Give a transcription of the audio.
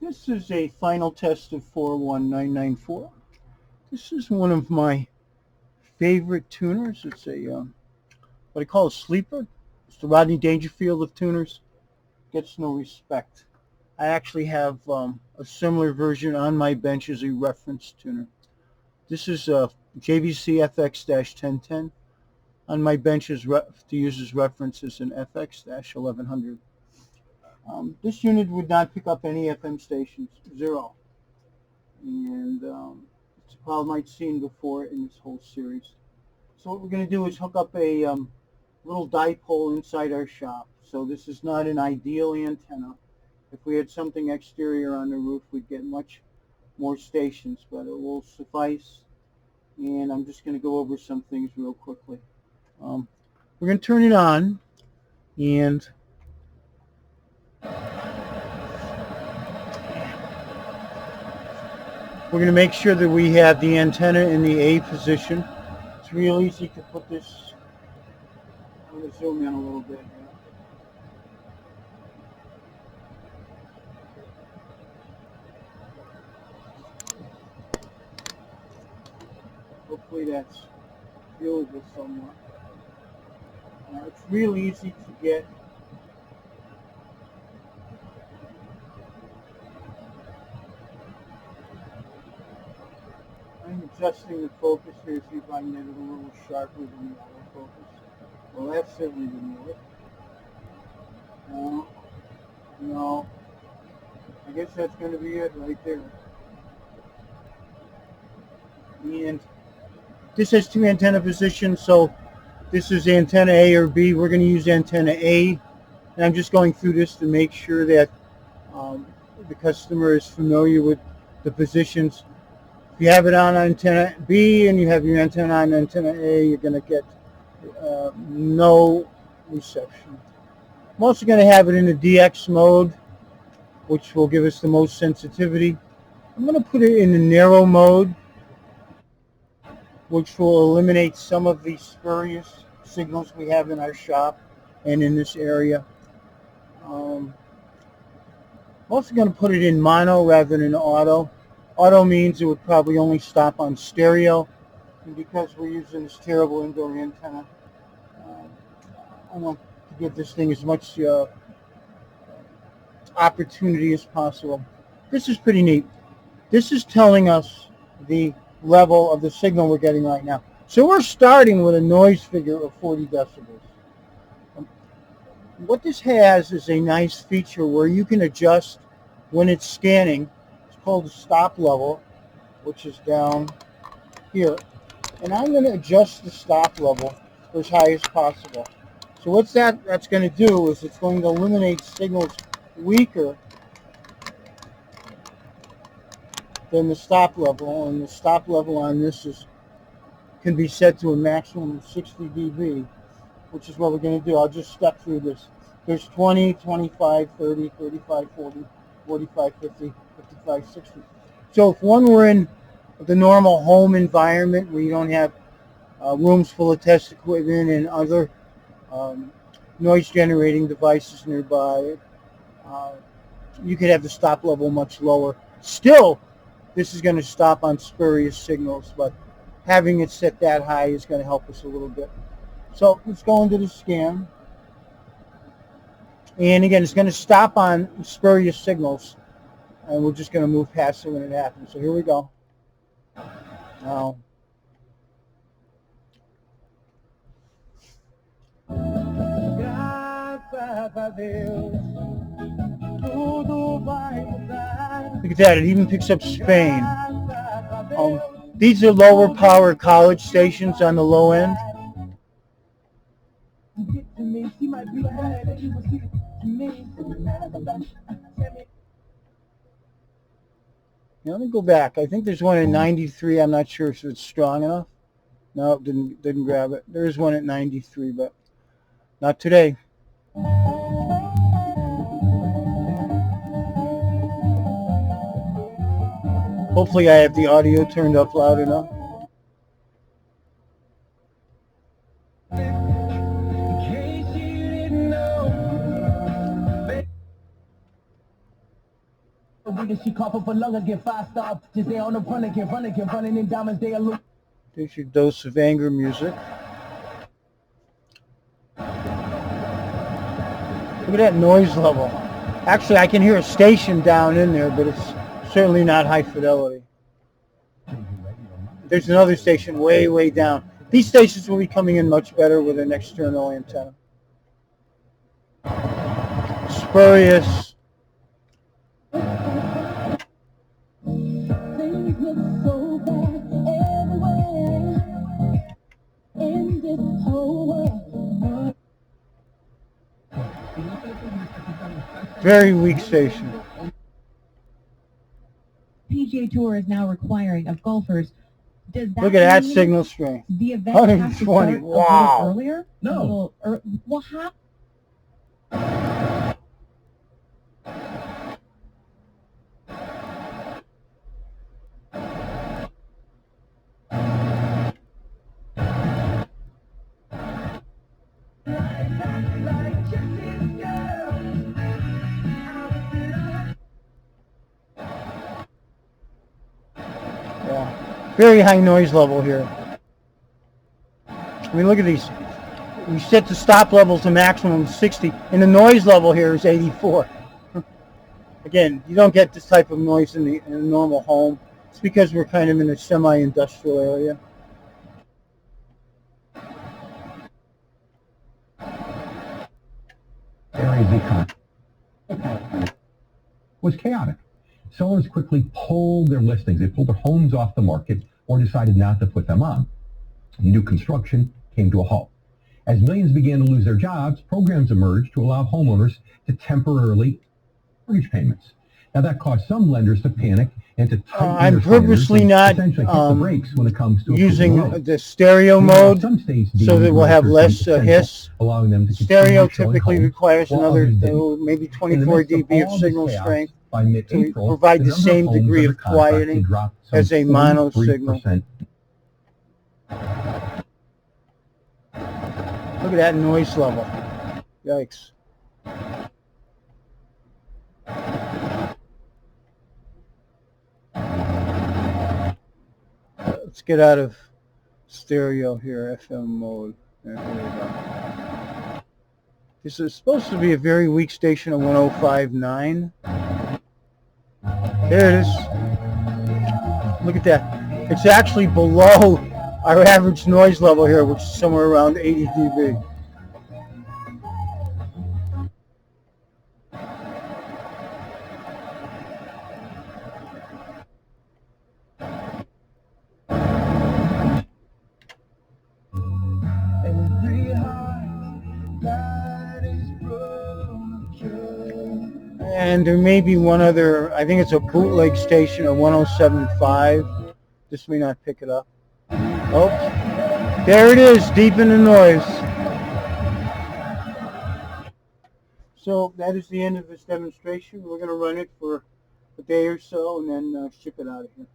This is a final test of 41994. This is one of my favorite tuners. It's a what I call a sleeper. It's the Rodney Dangerfield of tuners. Gets no respect. I actually have a similar version on my bench as a reference tuner. This is a JVC FX1010. On my bench is to use as reference is an FX-1100. This unit would not pick up any FM stations, zero. And it's a problem I'd seen before in this whole series. So what we're going to do is hook up a little dipole inside our shop. So this is not an ideal antenna. If we had something exterior on the roof, we'd get much more stations, but it will suffice. And I'm just going to go over some things real quickly. We're going to turn it on, and we're going to make sure that we have the antenna in the A position. It's real easy to put this. I'm going to zoom in a little bit here. Hopefully that's viewable somewhat. It's real easy to get. I'm adjusting the focus here, see if I can get it a little sharper than the other focus. Well, that certainly didn't work. No. I guess that's going to be it right there. And this has two antenna positions, so this is antenna A or B. We're going to use antenna A, and I'm just going through this to make sure that the customer is familiar with the positions. If you have it on antenna B and you have your antenna on antenna A, you're going to get no reception. I'm also going to have it in the DX mode, which will give us the most sensitivity. I'm going to put it in the narrow mode, which will eliminate some of the spurious signals we have in our shop and in this area. I'm also going to put it in mono rather than auto. Auto means it would probably only stop on stereo, and because we're using this terrible indoor antenna, I want to give this thing as much opportunity as possible. This is pretty neat. This is telling us the level of the signal we're getting right now. So we're starting with a noise figure of 40 decibels. What this has is a nice feature where you can adjust when it's scanning. It's called the stop level, which is down here. And I'm going to adjust the stop level for as high as possible. So what's that's going to do is it's going to eliminate signals weaker than the stop level, and the stop level on this can be set to a maximum of 60 dB, which is what we're going to do. I'll just step through this. There's 20, 25, 30, 35, 40, 45, 50, 55, 60. So if when we're in the normal home environment where you don't have rooms full of test equipment and other noise generating devices nearby, you could have the stop level much lower. Still, this is going to stop on spurious signals, but having it set that high is going to help us a little bit. So let's go into the scan. And again, it's going to stop on spurious signals, and we're just going to move past it when it happens. So here we go. Now, look at that, it even picks up Spain. These are lower power college stations on the low end. Now, let me go back. I think there's one at 93. I'm not sure if it's strong enough. No, it didn't grab it. There is one at 93, but not today. Hopefully I have the audio turned up loud enough. She call for longer, get 5-star. Just they on the running, get running in diamonds, they are. There's your dose of anger music. Look at that noise level. Actually, I can hear a station down in there, but it's certainly not high fidelity. There's another station way, way down. These stations will be coming in much better with an external antenna. Spurious. Very weak station. PGA Tour is now requiring of golfers. Does that Look at that signal strength. The event 120. Wow. Earlier? No. Well, how? Very high noise level here. I mean, look at these. We set the stop level to maximum 60, and the noise level here is 84. Again, you don't get this type of noise in a normal home. It's because we're kind of in a semi-industrial area. Was chaotic. Sellers quickly pulled their listings. They pulled their homes off the market or decided not to put them on. New construction came to a halt. As millions began to lose their jobs, programs emerged to allow homeowners to temporarily mortgage payments. Now that caused some lenders to panic and to tighten I'm their purposely standards not and essentially hit the brakes when it comes to using loans. the stereo mode Some states so that we'll have less hiss. allowing them to Stereo continue typically showing homes, requires while another others didn't. maybe In the 24 midst of dB of all signal this chaos, strength by mid-April, to provide the number of same homes degree under of contract quieting had dropped some as a mono signal. 43%. Look at that noise level. Yikes. Let's get out of stereo here, FM mode. There we go. This is supposed to be a very weak station of 105.9. There it is. Look at that. It's actually below our average noise level here, which is somewhere around 80 dB. And there may be one other, I think it's a bootleg station, a 107.5. This may not pick it up. Oh, there it is, deep in the noise. So that is the end of this demonstration. We're going to run it for a day or so and then ship it out of here.